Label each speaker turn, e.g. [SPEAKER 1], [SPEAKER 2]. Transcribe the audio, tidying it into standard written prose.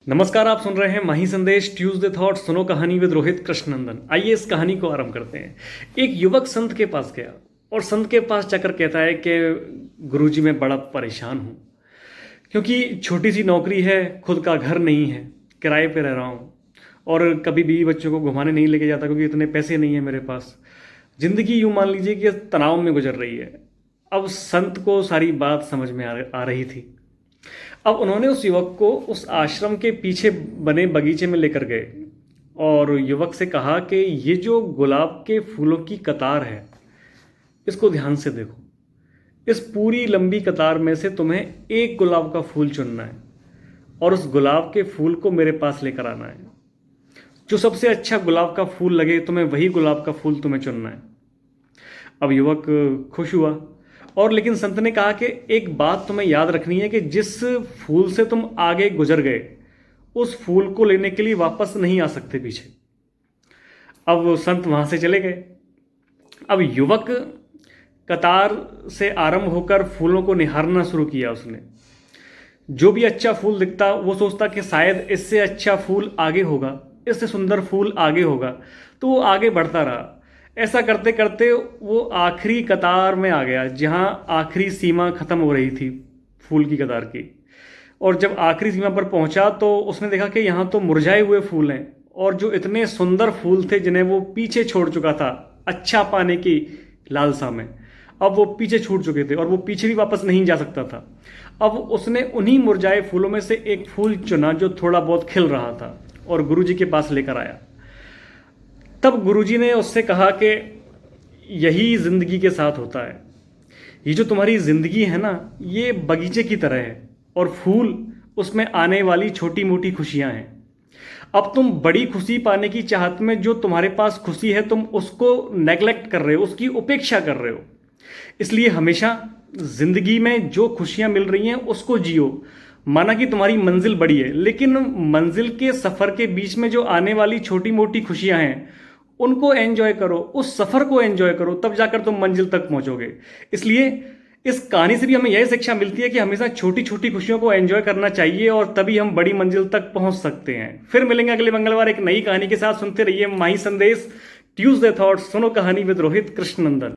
[SPEAKER 1] नमस्कार, आप सुन रहे हैं माही संदेश ट्यूसडे थॉट। सुनो कहानी विद रोहित कृष्णनंदन। आइए इस कहानी को आरंभ करते हैं। एक युवक संत के पास गया और संत के पास जाकर कहता है कि गुरुजी मैं बड़ा परेशान हूँ, क्योंकि छोटी सी नौकरी है, खुद का घर नहीं है, किराए पे रह रहा हूँ और कभी बीवी बच्चों को घुमाने नहीं लेके जाता क्योंकि इतने पैसे नहीं है मेरे पास। ज़िंदगी यूँ मान लीजिए कि तनाव में गुजर रही है। अब संत को सारी बात समझ में आ रही थी। अब उन्होंने उस युवक को उस आश्रम के पीछे बने बगीचे में लेकर गए और युवक से कहा कि ये जो गुलाब के फूलों की कतार है, इसको ध्यान से देखो। इस पूरी लंबी कतार में से तुम्हें एक गुलाब का फूल चुनना है और उस गुलाब के फूल को मेरे पास लेकर आना है। जो सबसे अच्छा गुलाब का फूल लगे तुम्हें, वही गुलाब का फूल तुम्हें चुनना है। अब युवक खुश हुआ और लेकिन संत ने कहा कि एक बात तुम्हें याद रखनी है कि जिस फूल से तुम आगे गुजर गए, उस फूल को लेने के लिए वापस नहीं आ सकते पीछे। अब संत वहां से चले गए। अब युवक कतार से आरंभ होकर फूलों को निहारना शुरू किया। उसने जो भी अच्छा फूल दिखता वो सोचता कि शायद इससे अच्छा फूल आगे होगा, इससे सुंदर फूल आगे होगा, तो वो आगे बढ़ता रहा। ऐसा करते करते वो आखिरी कतार में आ गया, जहां आखिरी सीमा खत्म हो रही थी फूल की कतार की। और जब आखिरी सीमा पर पहुंचा तो उसने देखा कि यहाँ तो मुरझाए हुए फूल हैं और जो इतने सुंदर फूल थे जिन्हें वो पीछे छोड़ चुका था अच्छा पाने की लालसा में, अब वो पीछे छूट चुके थे और वो पीछे भी वापस नहीं जा सकता था। अब उसने उन्हीं मुरझाए फूलों में से एक फूल चुना जो थोड़ा बहुत खिल रहा था और गुरुजी के पास लेकर आया। तब गुरुजी ने उससे कहा कि यही जिंदगी के साथ होता है। ये जो तुम्हारी जिंदगी है ना, ये बगीचे की तरह है और फूल उसमें आने वाली छोटी मोटी खुशियां हैं। अब तुम बड़ी खुशी पाने की चाहत में जो तुम्हारे पास खुशी है, तुम उसको नेग्लेक्ट कर रहे हो, उसकी उपेक्षा कर रहे हो। इसलिए हमेशा जिंदगी में जो खुशियां मिल रही हैं उसको जियो। माना कि तुम्हारी मंजिल बड़ी है, लेकिन मंजिल के सफर के बीच में जो आने वाली छोटी मोटी खुशियां हैं उनको एंजॉय करो, उस सफर को एंजॉय करो, तब जाकर तुम मंजिल तक पहुंचोगे। इसलिए इस कहानी से भी हमें यही शिक्षा मिलती है कि हमेशा छोटी छोटी खुशियों को एंजॉय करना चाहिए और तभी हम बड़ी मंजिल तक पहुंच सकते हैं। फिर मिलेंगे अगले मंगलवार एक नई कहानी के साथ। सुनते रहिए माही संदेश ट्यूसडे थॉट्स। सुनो कहानी विद रोहित कृष्णनंदन।